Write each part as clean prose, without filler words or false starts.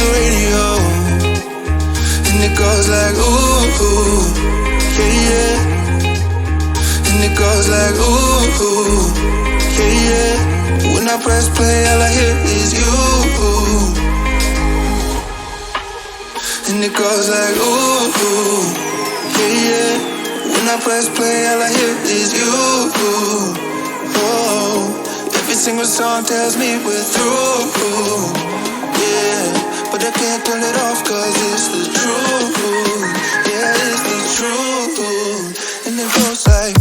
the radio, and it goes like ooh, yeah, yeah. And it goes like ooh, yeah, yeah. When I press play, all I hear is you. And it goes like ooh, yeah, yeah. When I press play, all I hear is you. Oh, every single song tells me we're through. Yeah, but I can't turn it off 'cause it's the truth. Yeah, it's the truth. And it goes like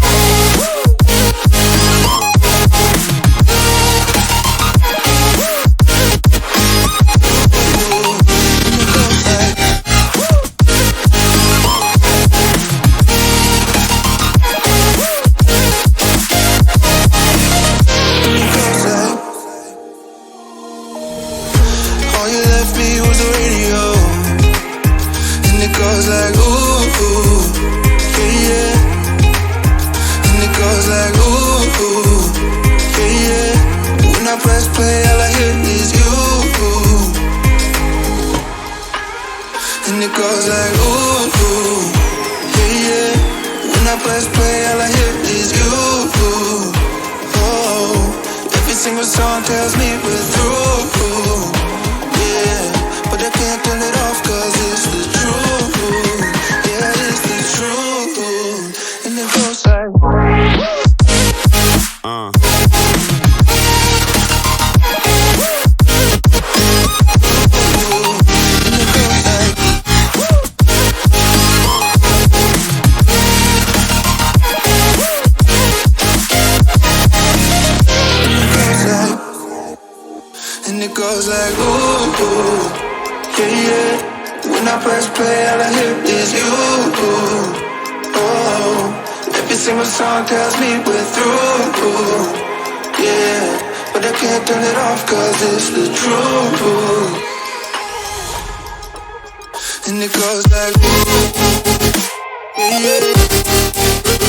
tells me we're through. Yeah, but I can't turn it off 'cause it's the truth. And it goes like yeah, yeah.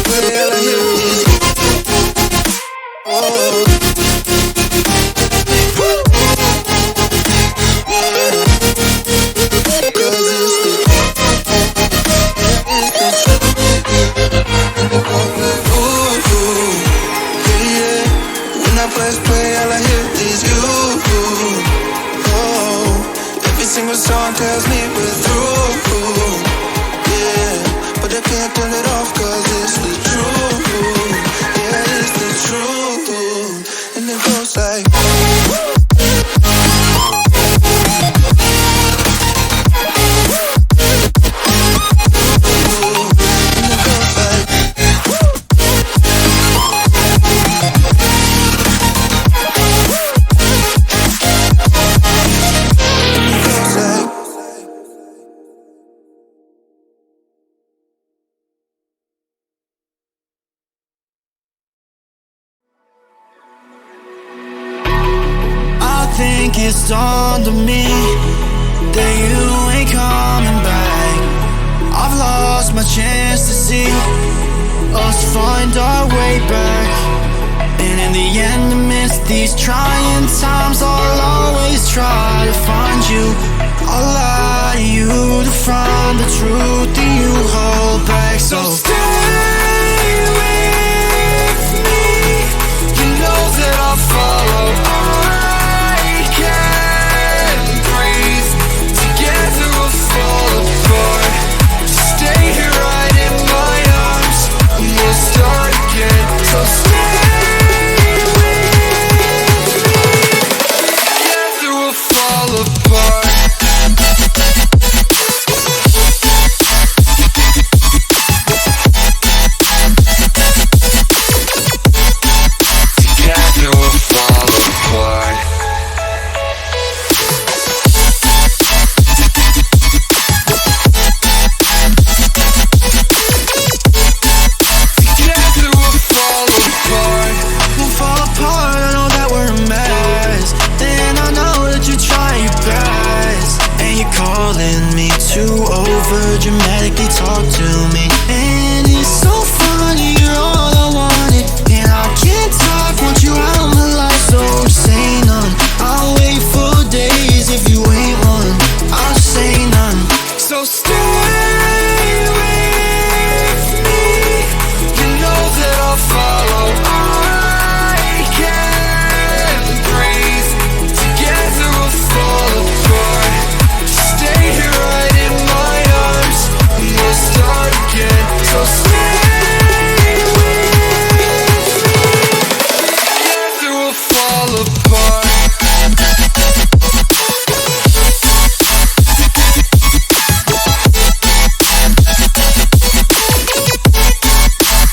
But all I hear is oh. Song tells me we're through. Yeah, but I can't turn it off 'cause it's the truth. Yeah, it's the truth. And it goes like it's dawned on me that you ain't coming back. I've lost my chance to see us find our way back. And in the end, amidst these trying times, I'll always try to find you. I'll lie to you to find the truth that you hold back. So stay with me. You know that I'll follow. fall apart.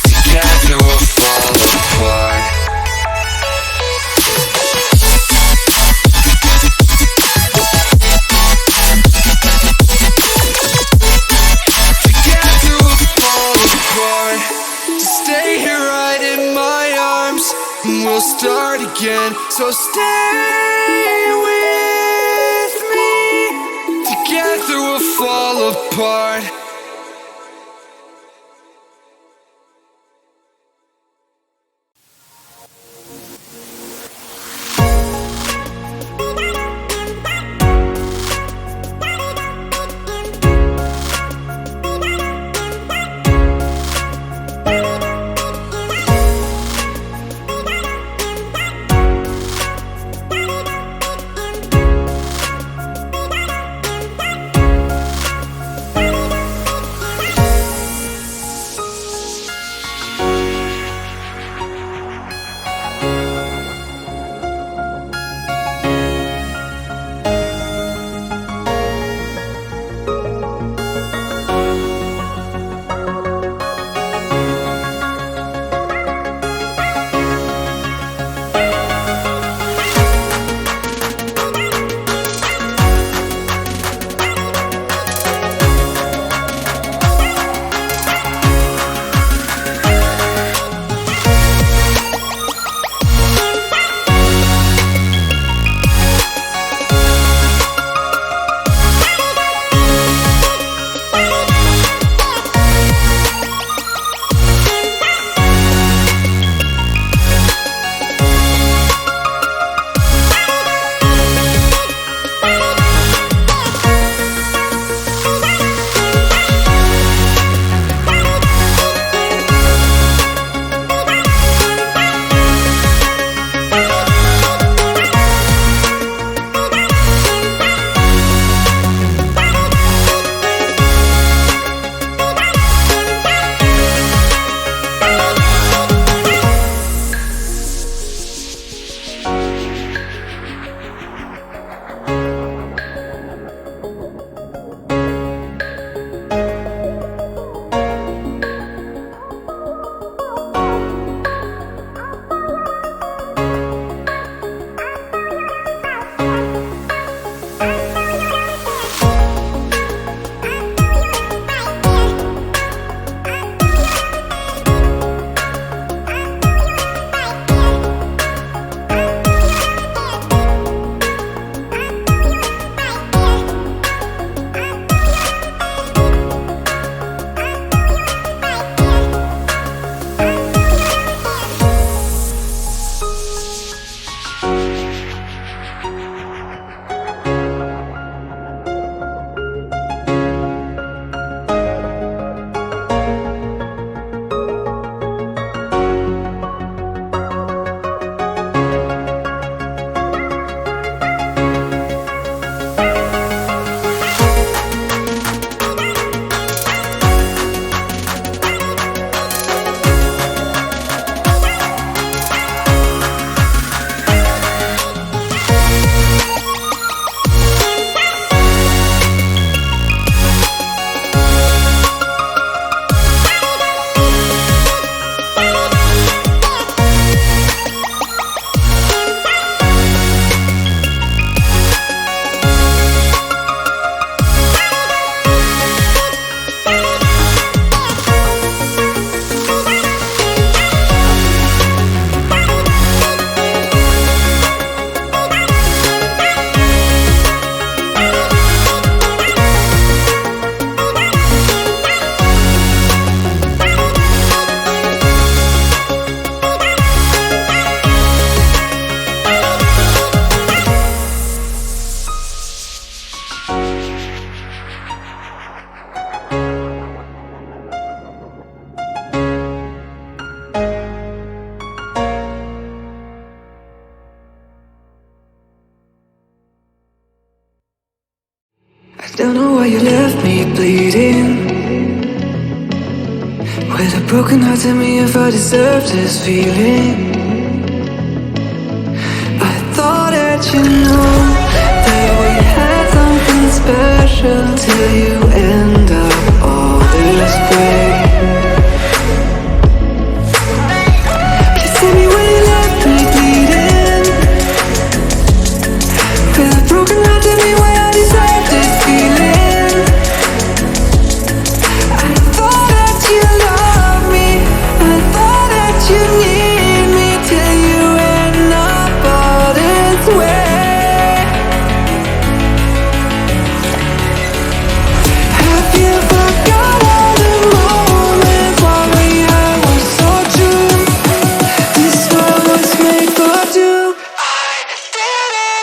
Together we'll fall apart. Together we'll fall apart. Just stay here right in my arms, and we'll start again. So stay with me. Together we'll fall apart. Don't know why you left me bleeding. With a broken heart, tell me if I deserve this feeling. I you know that we had something special till you end up all this way. Please tell me why you left me bleeding. With a broken heart, tell me why I deserve this feeling. I thought that you loved me, I thought that you need me till you end up all this way. Have you forgot all the moments while we had was so true? This world was made for two. I did it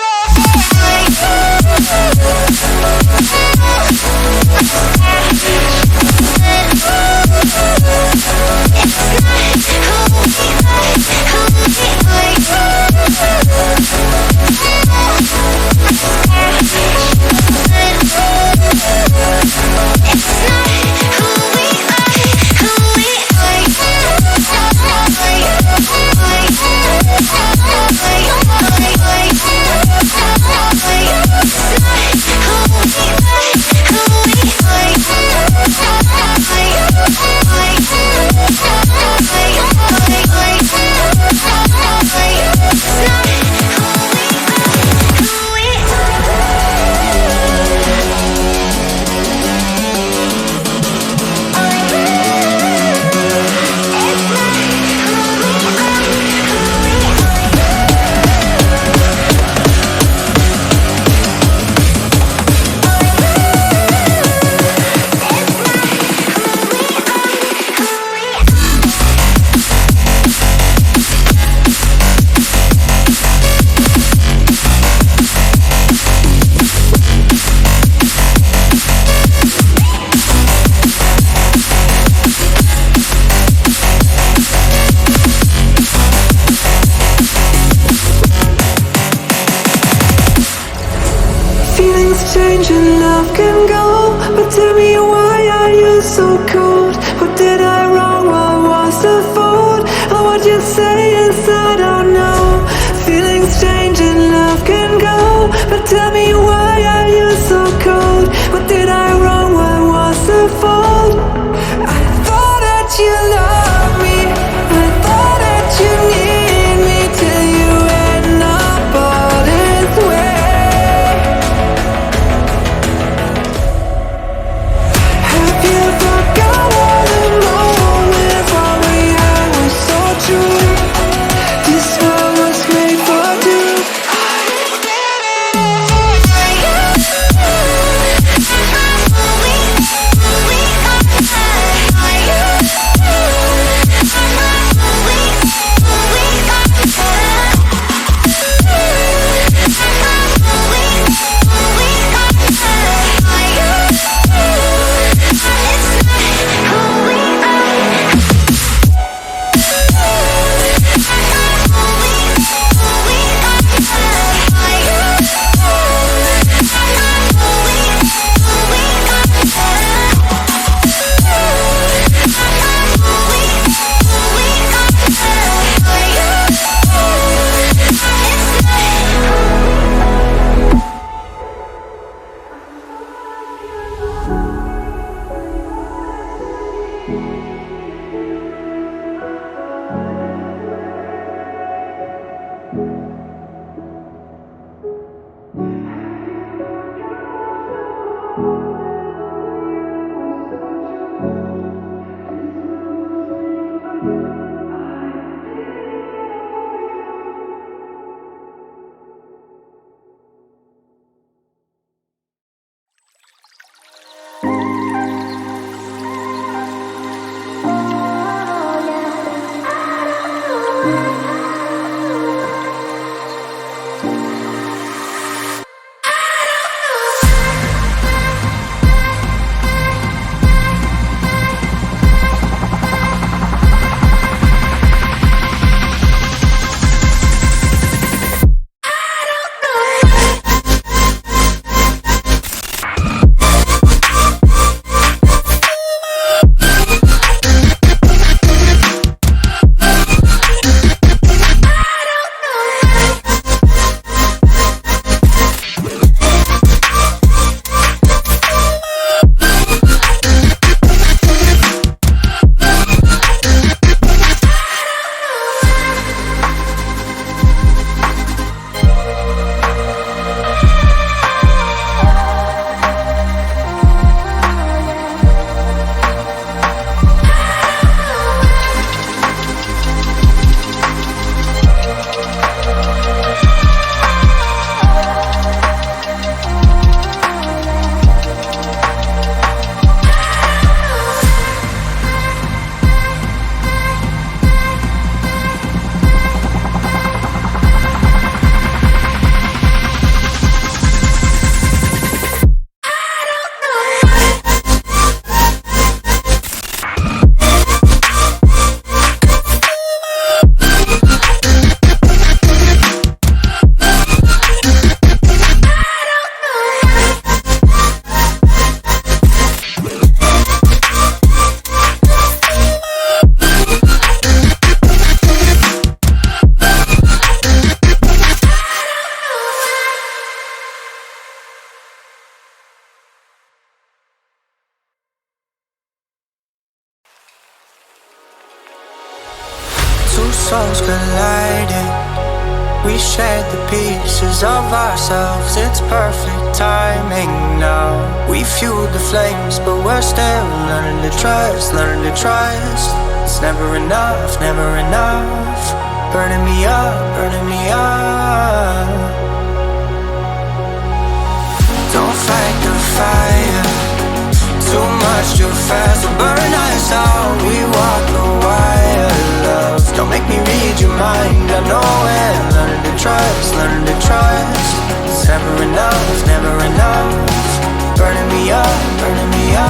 Feelings change and love can go, but tell me why are you so cold? What did I wrong? What was the fault? Or what you say inside, I don't know. Feelings change and love can go, but tell me why are you so cold? What did I wrong? What was the fault? I thought that you loved me, I thought that you need me till you end up all this way. Have you forgot all the moments while we had was so true? We shared the pieces of ourselves. It's perfect timing now. We fueled the flames, but we're still learning to trust, learning to trust. It's never enough, never enough. Burning me up, burning me up. Don't fight the fire, too much too fast will burn us out. We walk the wire, love. Don't make me read your mind, I know it. Learning to trust, learning to trust. It's never enough, never enough. Burning me up, burning me up.